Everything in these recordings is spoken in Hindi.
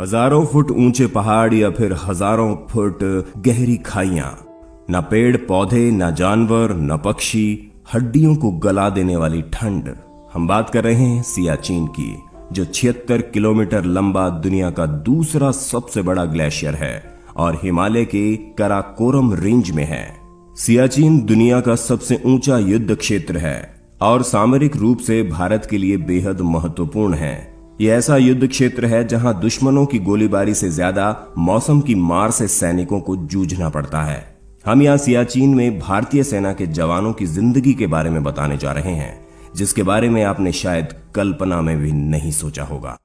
हजारों फुट ऊंचे पहाड़ या फिर हजारों फुट गहरी खाइयां, न पेड़ पौधे, न जानवर, न पक्षी, हड्डियों को गला देने वाली ठंड। हम बात कर रहे हैं सियाचिन की, जो 76 किलोमीटर लंबा दुनिया का दूसरा सबसे बड़ा ग्लेशियर है और हिमालय के कराकोरम रेंज में है। सियाचिन दुनिया का सबसे ऊंचा युद्ध क्षेत्र है और सामरिक रूप से भारत के लिए बेहद महत्वपूर्ण है। यह ऐसा युद्ध क्षेत्र है जहां दुश्मनों की गोलीबारी से ज्यादा मौसम की मार से सैनिकों को जूझना पड़ता है। हम यहाँ सियाचिन में भारतीय सेना के जवानों की जिंदगी के बारे में बताने जा रहे हैं, जिसके बारे में आपने शायद कल्पना में भी नहीं सोचा होगा।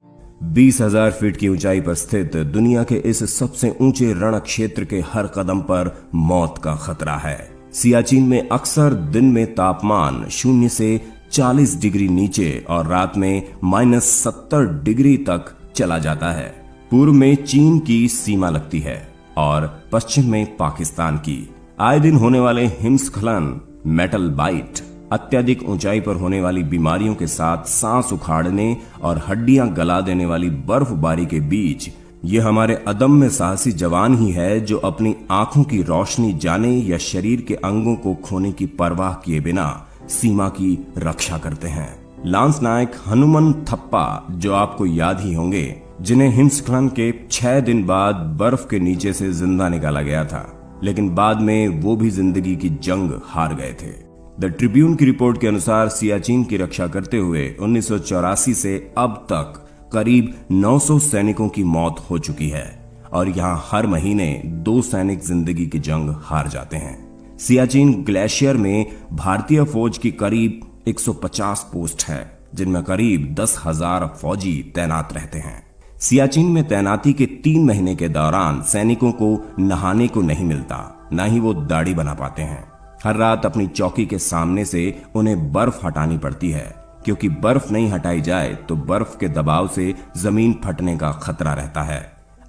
20,000 फीट की ऊंचाई पर स्थित दुनिया के इस सबसे ऊंचे रण क्षेत्र के हर कदम पर मौत का खतरा है। सियाचिन में अक्सर दिन में तापमान 0 से 40 डिग्री नीचे और रात में -70 डिग्री तक चला जाता है। पूर्व में चीन की सीमा लगती है और पश्चिम में पाकिस्तान की। आए दिन होने वाले हिमस्खलन, मेटल बाइट, अत्यधिक ऊंचाई पर होने वाली बीमारियों के साथ सांस उखाड़ने और हड्डियां गला देने वाली बर्फबारी के बीच ये हमारे अदम्य साहसी जवान ही है जो अपनी आंखों की रोशनी जाने या शरीर के अंगों को खोने की परवाह किए बिना सीमा की रक्षा करते हैं। लांस नायक हनुमन थप्पा, जो आपको याद ही होंगे, जिन्हें हिमस्खलन के 6 दिन बाद बर्फ के नीचे से जिंदा निकाला गया था, लेकिन बाद में वो भी जिंदगी की जंग हार गए थे। द ट्रिब्यून की रिपोर्ट के अनुसार सियाचिन की रक्षा करते हुए 1984 से अब तक करीब 900 सैनिकों की मौत हो चुकी है और यहाँ हर महीने 2 सैनिक जिंदगी की जंग हार जाते हैं। सियाचिन ग्लेशियर में भारतीय फौज की करीब 150 पोस्ट है, जिनमें करीब 10,000 फौजी तैनात रहते हैं। सियाचिन में तैनाती के 3 महीने के दौरान सैनिकों को नहाने को नहीं मिलता, न ही वो दाढ़ी बना पाते हैं। हर रात अपनी चौकी के सामने से उन्हें बर्फ हटानी पड़ती है, क्योंकि बर्फ नहीं हटाई जाए तो बर्फ के दबाव से जमीन फटने का खतरा रहता है।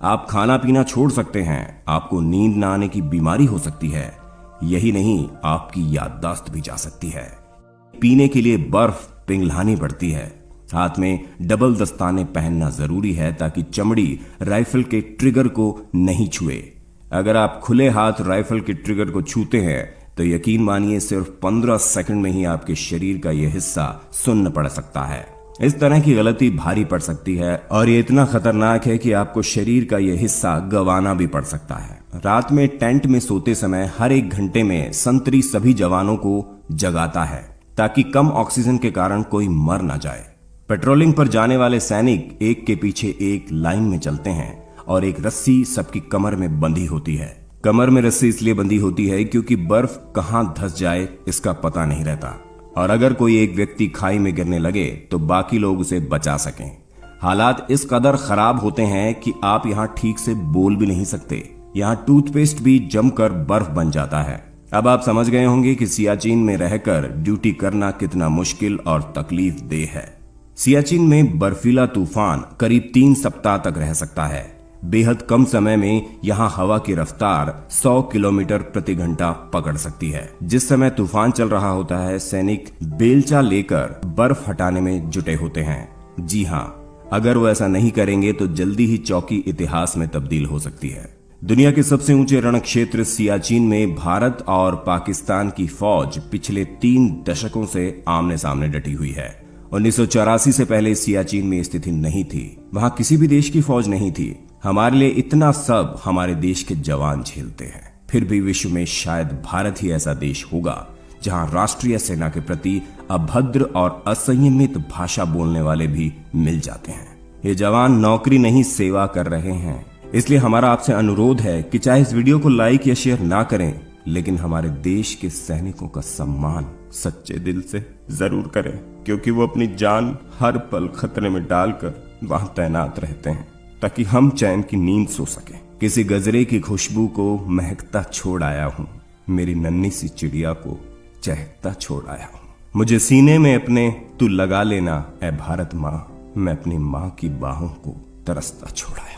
आप खाना पीना छोड़ सकते हैं, आपको नींद न आने की बीमारी हो सकती है, यही नहीं आपकी याददाश्त भी जा सकती है। पीने के लिए बर्फ पिघलानी पड़ती है। हाथ में डबल दस्ताने पहनना जरूरी है ताकि चमड़ी राइफल के ट्रिगर को नहीं छुए। अगर आप खुले हाथ राइफल के ट्रिगर को छूते हैं तो यकीन मानिए सिर्फ 15 सेकंड में ही आपके शरीर का यह हिस्सा सुन्न पड़ सकता है। इस तरह की गलती भारी पड़ सकती है और ये इतना खतरनाक है कि आपको शरीर का यह हिस्सा गंवाना भी पड़ सकता है। रात में टेंट में सोते समय हर 1 घंटे में संतरी सभी जवानों को जगाता है ताकि कम ऑक्सीजन के कारण कोई मर ना जाए। पेट्रोलिंग पर जाने वाले सैनिक एक के पीछे एक लाइन में चलते हैं और एक रस्सी सबकी कमर में बंधी होती है। कमर में रस्सी इसलिए बंधी होती है क्योंकि बर्फ कहां धंस जाए इसका पता नहीं रहता और अगर कोई एक व्यक्ति खाई में गिरने लगे तो बाकी लोग उसे बचा सकें। हालात इस कदर खराब होते हैं कि आप यहाँ ठीक से बोल भी नहीं सकते। यहाँ टूथपेस्ट भी जमकर बर्फ बन जाता है। अब आप समझ गए होंगे कि सियाचिन में रहकर ड्यूटी करना कितना मुश्किल और तकलीफ देह है। सियाचिन में बर्फीला तूफान करीब 3 सप्ताह तक रह सकता है। बेहद कम समय में यहाँ हवा की रफ्तार 100 किलोमीटर प्रति घंटा पकड़ सकती है। जिस समय तूफान चल रहा होता है, सैनिक बेलचा लेकर बर्फ हटाने में जुटे होते हैं। जी हाँ, अगर वो ऐसा नहीं करेंगे तो जल्दी ही चौकी इतिहास में तब्दील हो सकती है। दुनिया के सबसे ऊंचे रण क्षेत्र सियाचिन में भारत और पाकिस्तान की फौज पिछले 3 दशकों से आमने सामने डटी हुई है। 1984 से पहले सियाचिन में स्थिति नहीं थी। वहां किसी भी देश की फौज नहीं थी। हमारे लिए इतना सब हमारे देश के जवान झेलते हैं। फिर भी विश्व में शायद भारत ही ऐसा देश होगा जहां राष्ट्रीय सेना के प्रति अभद्र और असंयमित भाषा बोलने वाले भी मिल जाते हैं। ये जवान नौकरी नहीं सेवा कर रहे हैं। इसलिए हमारा आपसे अनुरोध है कि चाहे इस वीडियो को लाइक या शेयर ना करें, लेकिन हमारे देश के सैनिकों का सम्मान सच्चे दिल से जरूर करें, क्योंकि वो अपनी जान हर पल खतरे में डालकर वहां तैनात रहते हैं ताकि हम चैन की नींद सो सकें। किसी गजरे की खुशबू को महकता छोड़ आया हूँ, मेरी नन्ही सी चिड़िया को चहकता छोड़ आया हूँ। मुझे सीने में अपने तू लगा लेना ए भारत माँ, मैं अपनी माँ की बाहों को तरसता छोड़ आया।